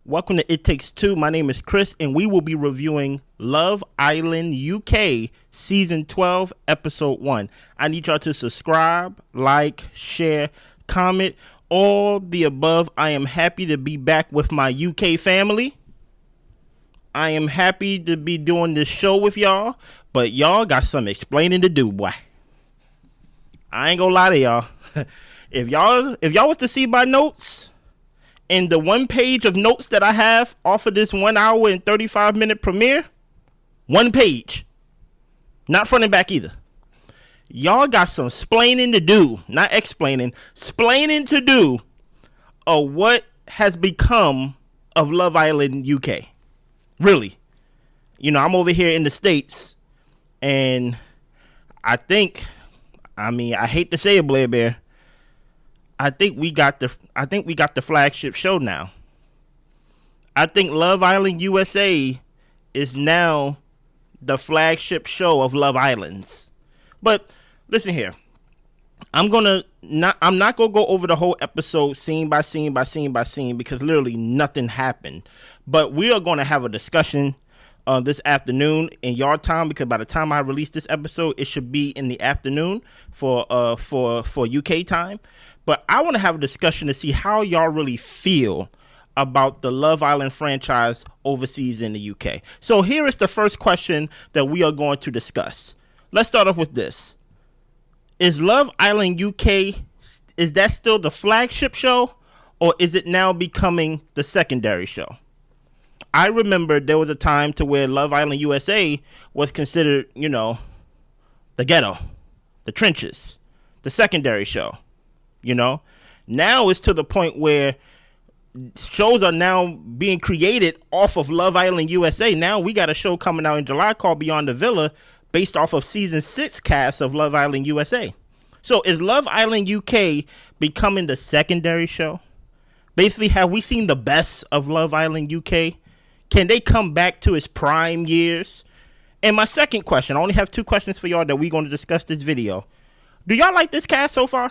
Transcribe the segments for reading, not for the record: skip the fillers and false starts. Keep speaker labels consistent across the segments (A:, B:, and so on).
A: Welcome to It Takes Two. My name is Chris, and we will be reviewing Love Island UK Season 12, Episode 1. I need y'all to subscribe, like, share, comment, all the above. I am happy to be back with my UK family. I am happy to be doing this show with y'all, but y'all got some explaining to do, boy. I ain't gonna lie to y'all. If y'all was to see my notes, and the one page of notes that I have off of this 1 hour and 35-minute premiere, one page, not front and back either. Y'all got some splaining to do, not explaining, splaining to do of what has become of Love Island UK. Really. You know, I'm over here in the States, and I hate to say it, Blair Bear, I think we got the flagship show now. I think Love Island USA is now the flagship show of Love Islands. But listen here. I'm not gonna go over the whole episode scene by scene because literally nothing happened. But we are gonna have a discussion this afternoon in your time, because by the time I release this episode, it should be in the afternoon for UK time. But I want to have a discussion to see how y'all really feel about the Love Island franchise overseas in the UK. So here is the first question that we are going to discuss. Let's start off with this. Is Love Island UK, is that still the flagship show, or is it now becoming the secondary show? I remember there was a time to where Love Island USA was considered, you know, the ghetto, the trenches, the secondary show. You know, now it's to the point where shows are now being created off of Love Island USA. Now we got a show coming out in July called Beyond the Villa, based off of season 6 cast of Love Island USA. So is Love Island UK becoming the secondary show? Basically, have we seen the best of Love Island UK? Can they come back to its prime years? And my second question, I only have 2 questions for y'all that we're going to discuss this video. Do y'all like this cast so far?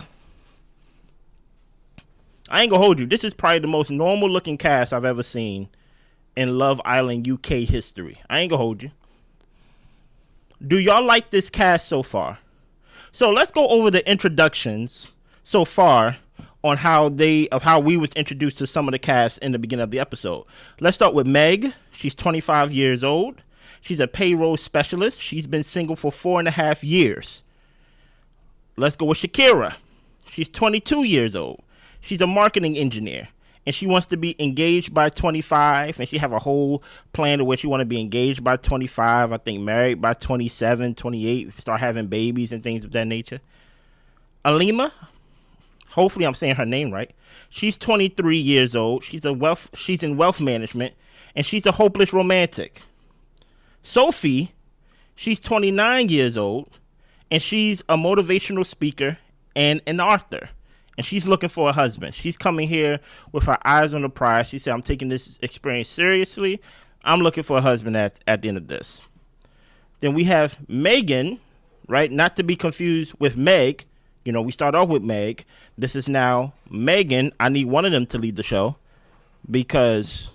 A: I ain't gonna hold you. This is probably the most normal looking cast I've ever seen in Love Island UK history. I ain't gonna hold you. Do y'all like this cast so far? So let's go over the introductions so far on how we was introduced to some of the cast in the beginning of the episode. Let's start with Meg. She's 25 years old. She's a payroll specialist. She's been single for 4.5 years. Let's go with Shakira. She's 22 years old. She's a marketing engineer, and she wants to be engaged by 25, and she have a whole plan to where she want to be engaged by 25, I think married by 27, 28, start having babies and things of that nature. Alima, hopefully I'm saying her name right. She's 23 years old. She's in wealth management, and she's a hopeless romantic. Sophie, she's 29 years old, and she's a motivational speaker and an author. And she's looking for a husband. She's coming here with her eyes on the prize. She said, I'm taking this experience seriously. I'm looking for a husband at the end of this. Then we have Megan, right? Not to be confused with Meg. You know, we start off with Meg. This is now Megan. I need one of them to lead the show, because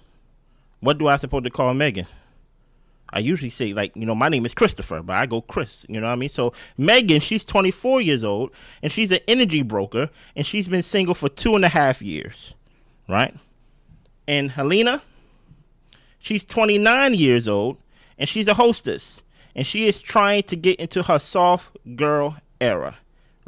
A: what do I supposed to call Megan? I usually say, like, you know, my name is Christopher, but I go Chris, you know what I mean? So Megan, she's 24 years old, and she's an energy broker, and she's been single for 2.5 years, right? And Helena, she's 29 years old, and she's a hostess, and she is trying to get into her soft girl era,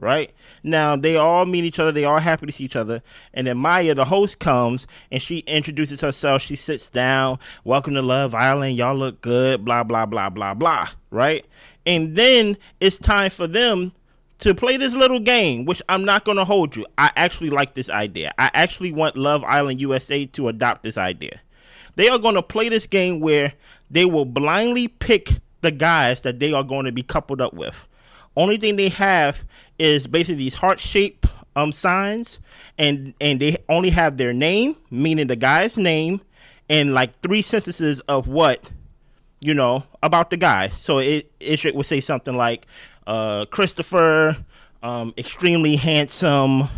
A: right? Now, they all meet each other. They all happy to see each other. And then Maya, the host, comes, and she introduces herself. She sits down. Welcome to Love Island. Y'all look good. Blah, blah, blah, blah, blah, right? And then it's time for them to play this little game, which I'm not going to hold you. I actually like this idea. I actually want Love Island USA to adopt this idea. They are going to play this game where they will blindly pick the guys that they are going to be coupled up with. Only thing they have is basically these heart-shaped signs, and they only have their name, meaning the guy's name, and like 3 sentences of what, you know, about the guy. So it would say something like Christopher, extremely handsome,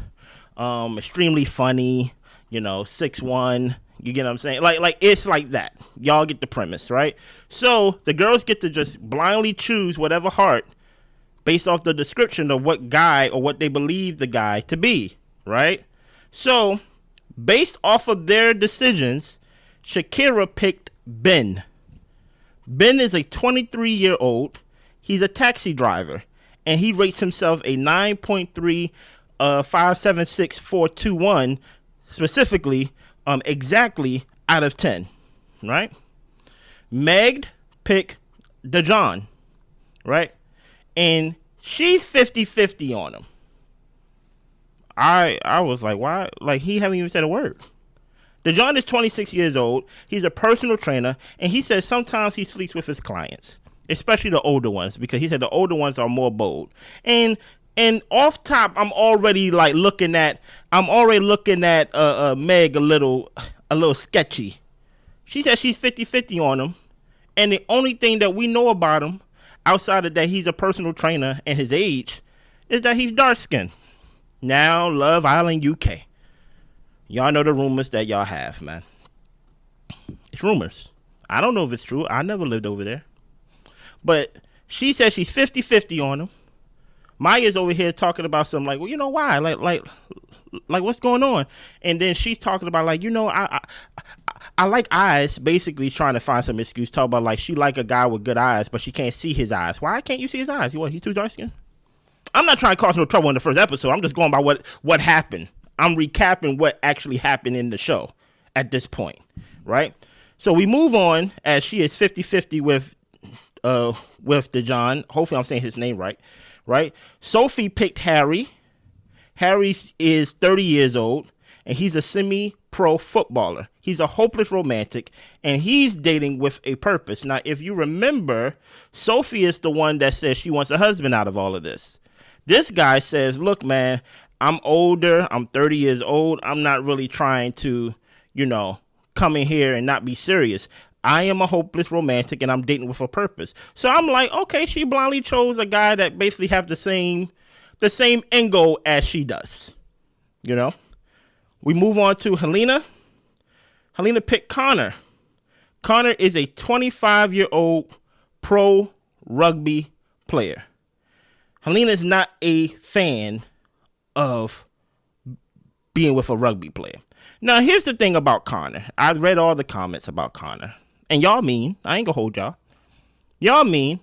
A: extremely funny, you know, 6'1", You get what I'm saying? Like it's like that. Y'all get the premise, right? So the girls get to just blindly choose whatever heart based off the description of what guy or what they believe the guy to be, right? So based off of their decisions, Shakira picked Ben. Ben is a 23-year-old. He's a taxi driver, and he rates himself a 9.3 576 specifically, exactly out of 10, right? Meg picked Dejon, right? And she's 50-50 on him. I was like, why? Like, he haven't even said a word. Dejon is 26 years old. He's a personal trainer, and he says sometimes he sleeps with his clients, especially the older ones, because he said the older ones are more bold. And off top, I'm already looking at Meg a little sketchy. She says she's 50-50 on him, and the only thing that we know about him, outside of that he's a personal trainer and his age, is that he's dark skinned. Now, Love Island UK. Y'all know the rumors that y'all have, man. It's rumors. I don't know if it's true. I never lived over there. But she says she's 50-50 on him. Maya's over here talking about something like, well, you know why? Like what's going on? And then she's talking about I like eyes, basically trying to find some excuse. Talk about she like a guy with good eyes, but she can't see his eyes. Why can't you see his eyes? He's too dark skinned? I'm not trying to cause no trouble in the first episode. I'm just going by what happened. I'm recapping what actually happened in the show at this point, right? So we move on as she is 50-50 with Dejon. Hopefully I'm saying his name right? Sophie picked Harry. Harry is 30 years old, and he's a semi-pro footballer. He's a hopeless romantic, and he's dating with a purpose. Now, if you remember, Sophie is the one that says she wants a husband out of all of this. This guy says, look, man, I'm older. I'm 30 years old. I'm not really trying to, come in here and not be serious. I am a hopeless romantic, and I'm dating with a purpose. So I'm like, okay, she blindly chose a guy that basically have the same end goal as she does. We move on to Helena. Helena picked Conor. Conor is a 25-year-old pro rugby player. Helena is not a fan of being with a rugby player. Now, here's the thing about Conor. I read all the comments about Conor. And y'all mean, I ain't gonna hold y'all. Y'all mean,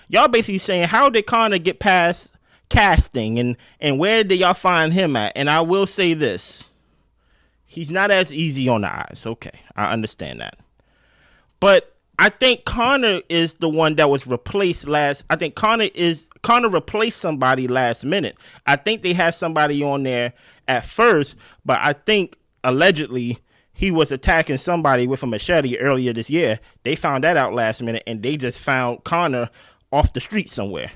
A: y'all basically saying, how did Conor get past casting and where did y'all find him at? And I will say this. He's not as easy on the eyes. Okay, I understand that. But I think Conor is the one that was replaced last. I think Conor replaced somebody last minute. I think they had somebody on there at first, but I think allegedly he was attacking somebody with a machete earlier this year. They found that out last minute, and they just found Conor off the street somewhere.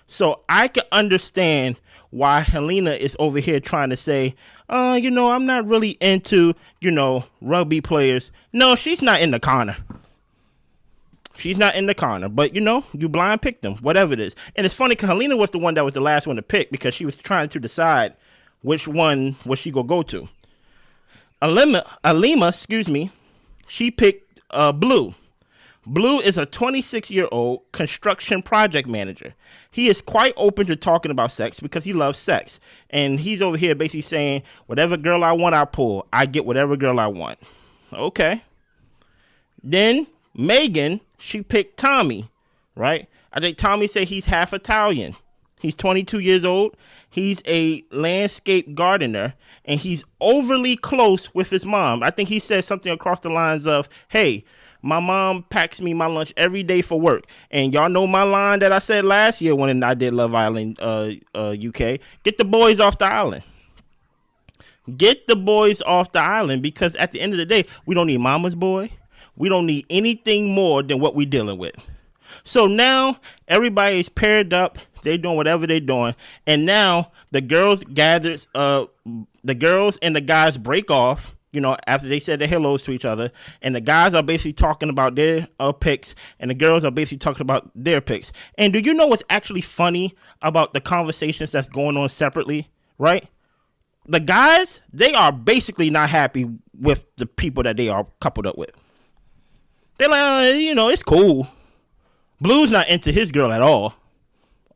A: So I can understand why Helena is over here trying to say, I'm not really into, rugby players. No, she's not into Conor. She's not in the corner, but you blind picked them, whatever it is. And it's funny because Helena was the one that was the last one to pick because she was trying to decide which one was she gonna go to. Alima, she picked Blue. Blue is a 26-year-old construction project manager. He is quite open to talking about sex because he loves sex. And he's over here basically saying, whatever girl I want, I pull. I get whatever girl I want. Okay. Then Megan, she picked Tommy, right? I think Tommy said he's half Italian. He's 22 years old. He's a landscape gardener, and he's overly close with his mom. I think he said something across the lines of, hey, my mom packs me my lunch every day for work. And y'all know my line that I said last year when I did Love Island UK. Get the boys off the island. Get the boys off the island, because at the end of the day, we don't need mama's boy. We don't need anything more than what we're dealing with. So now everybody's paired up. They're doing whatever they're doing. And now the girls the girls and the guys break off, after they said their hellos to each other. And the guys are basically talking about their picks, and the girls are basically talking about their picks. And do you know what's actually funny about the conversations that's going on separately, right? the guys, they are basically not happy with the people that they are coupled up with. They're like, it's cool. Blue's not into his girl at all.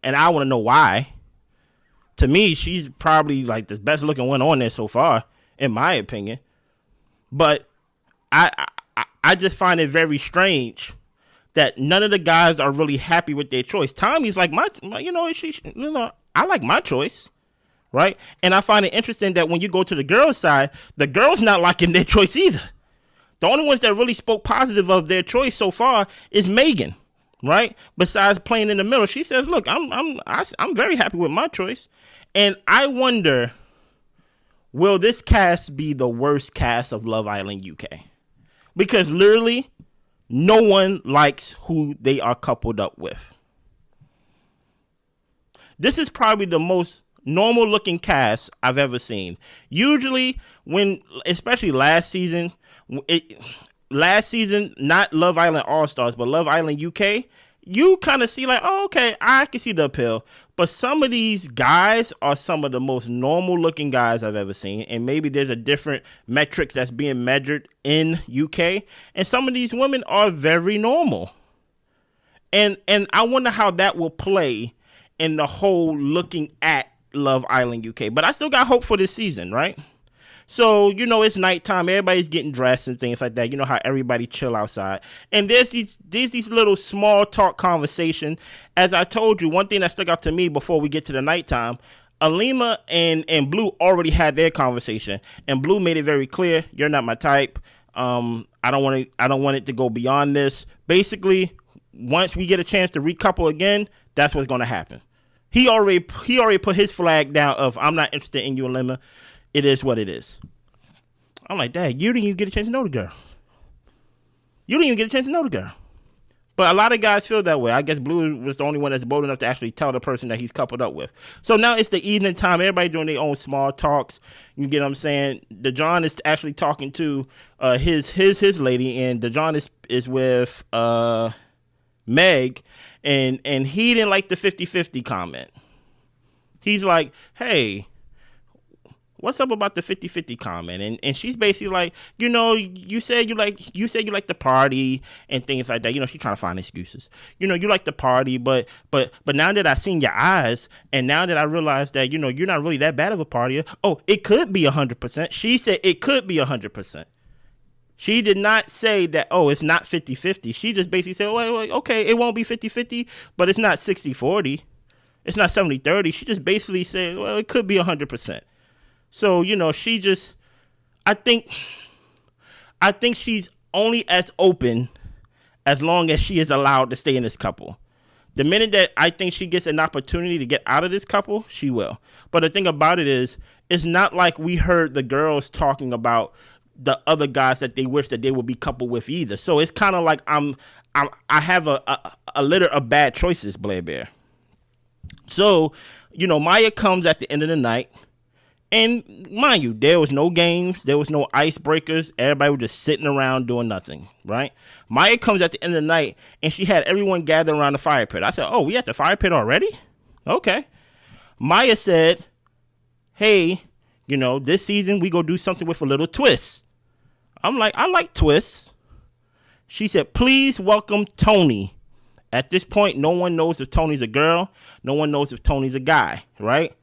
A: And I want to know why. To me, she's probably like the best looking one on there so far, in my opinion. But I just find it very strange that none of the guys are really happy with their choice. Tommy's like, I like my choice, right? And I find it interesting that when you go to the girls' side, the girls not liking their choice either. The only ones that really spoke positive of their choice so far is Megan, right? Besides playing in the middle, she says, "Look, I'm very happy with my choice," and I wonder, will this cast be the worst cast of Love Island UK? Because literally, no one likes who they are coupled up with. This is probably the most normal looking cast I've ever seen. Usually, especially last season, not Love Island All Stars, but Love Island UK, you kind of see like, oh, okay, I can see the appeal. But some of these guys are some of the most normal looking guys I've ever seen. And maybe there's a different metrics that's being measured in UK. And some of these women are very normal. And I wonder how that will play in the whole looking at Love Island UK. But I still got hope for this season, right? So, it's nighttime. Everybody's getting dressed and things like that. You know how everybody chill outside. And there's these little small talk conversation. As I told you, one thing that stuck out to me before we get to the nighttime, Alima and Blue already had their conversation. And Blue made it very clear, you're not my type. I don't want it to go beyond this. Basically, once we get a chance to recouple again, that's what's going to happen. He already put his flag down of, I'm not interested in you, Alima. It is what it is. I'm like, Dad, you didn't even get a chance to know the girl. But a lot of guys feel that way. I guess Blue was the only one that's bold enough to actually tell the person that he's coupled up with. So now it's the evening time. Everybody doing their own small talks. You get what I'm saying? Dejon is actually talking to his lady, and Dejon is with Meg, and he didn't like the 50-50 comment. He's like, hey, what's up about the 50-50 comment? And she's basically like, you said you like the party and things like that. She's trying to find excuses. You like the party, but now that I seen your eyes, and now that I realized that, you're not really that bad of a partier. Oh, it could be 100%. She said it could be 100%. She did not say that, oh, it's not 50-50. She just basically said, well, okay, it won't be 50-50, but it's not 60-40. It's not 70-30. She just basically said, well, it could be 100%. So, she just, I think she's only as open as long as she is allowed to stay in this couple. The minute that I think she gets an opportunity to get out of this couple, she will. But the thing about it is, it's not like we heard the girls talking about the other guys that they wish that they would be coupled with either. So it's kind of like I have a litter of bad choices, Blair Bear. So, Maya comes at the end of the night. And mind you, there was no games. There was no icebreakers. Everybody was just sitting around doing nothing, right? Maya comes at the end of the night, and she had everyone gather around the fire pit. I said, oh, we at the fire pit already? Okay. Maya said, hey, this season we go do something with a little twist. I'm like, I like twists. She said, please welcome Toni. At this point, no one knows if Toni's a girl. No one knows if Toni's a guy, right?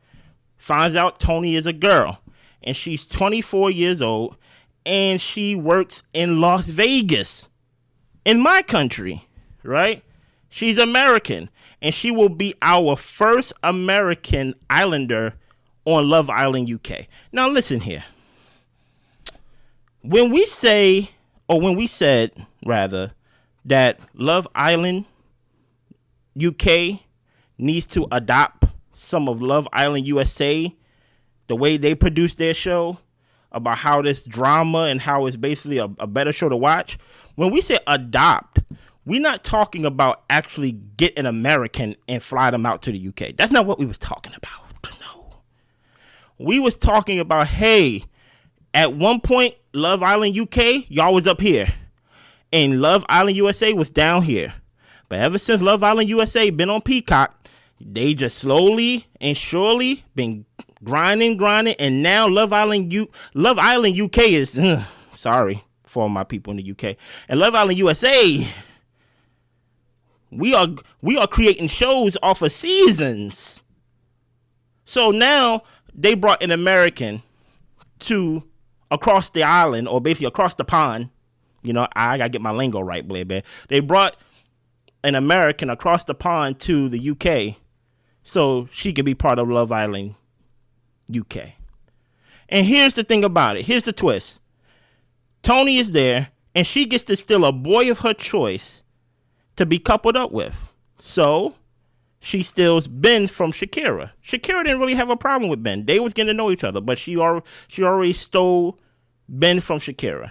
A: Finds out Toni is a girl, and she's 24 years old, and she works in Las Vegas, in my country, right? She's American, and she will be our first American Islander on Love Island UK. Now listen here. When we said that Love Island UK needs to adopt some of Love Island USA, the way they produce their show, about how this drama and how it's basically a better show to watch. When we say adopt, we're not talking about actually get an American and fly them out to the UK. That's not what we was talking about. No. We was talking about, hey, at one point, Love Island UK, y'all was up here. And Love Island USA was down here. But ever since Love Island USA been on Peacock, they just slowly and surely been grinding, and now Love Island UK is sorry for all my people in the UK, and Love Island USA. We are creating shows off of seasons. So now they brought an American to across the island, or basically across the pond. You know, I gotta get my lingo right, baby. They brought an American across the pond to the UK so she could be part of Love Island UK. And here's the thing about it. Here's the twist. Toni is there, and she gets to steal a boy of her choice to be coupled up with. So she steals Ben from Shakira. Shakira didn't really have a problem with Ben. They was getting to know each other, but she already stole Ben from Shakira.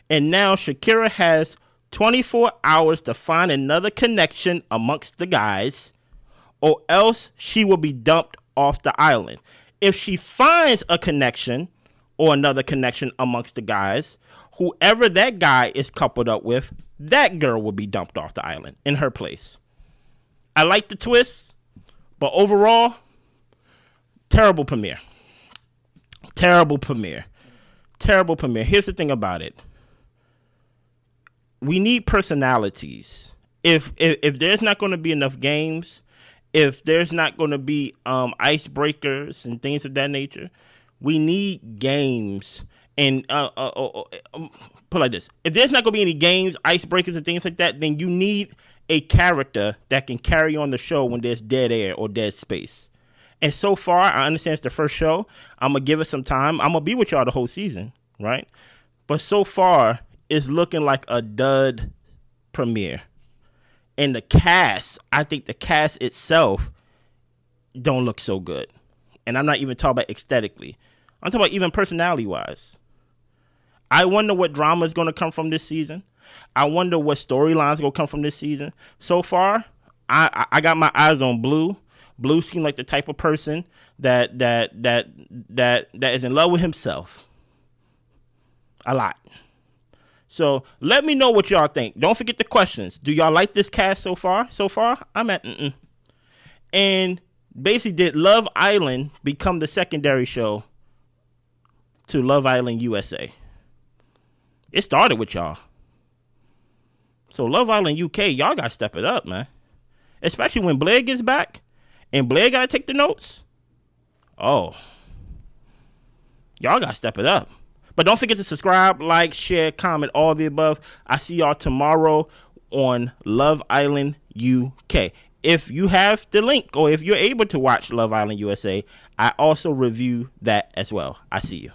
A: And now Shakira has 24 hours to find another connection amongst the guys, or else she will be dumped off the island. If she finds a connection or another connection amongst the guys, whoever that guy is coupled up with, that girl will be dumped off the island in her place. I like the twist, but overall, terrible premiere. Terrible premiere. Here's the thing about it. We need personalities. If there's not going to be enough games, if there's not going to be icebreakers and things of that nature, we need games. And put it like this: if there's not going to be any games, icebreakers, and things like that, then you need a character that can carry on the show when there's dead air or dead space. And so far, I understand it's the first show. I'm gonna give it some time. I'm gonna be with y'all the whole season, right? But so far, it's looking like a dud premiere. And the cast, I think the cast itself don't look so good. And I'm not even talking about aesthetically. I'm talking about even personality-wise. I wonder what drama is going to come from this season. I wonder what storylines going to come from this season. So far, I got my eyes on Blue. Blue seemed like the type of person that is in love with himself. A lot. So let me know what y'all think. Don't forget the questions. Do y'all like this cast so far? So far, I'm at And basically, did Love Island become the secondary show to Love Island USA? It started with y'all. So Love Island UK, y'all got to step it up, man. Especially when Blair gets back and Blair got to take the notes. Oh. Y'all got to step it up. But don't forget to subscribe, like, share, comment, all of the above. I see y'all tomorrow on Love Island UK. If you have the link, or if you're able to watch Love Island USA, I also review that as well. I see you.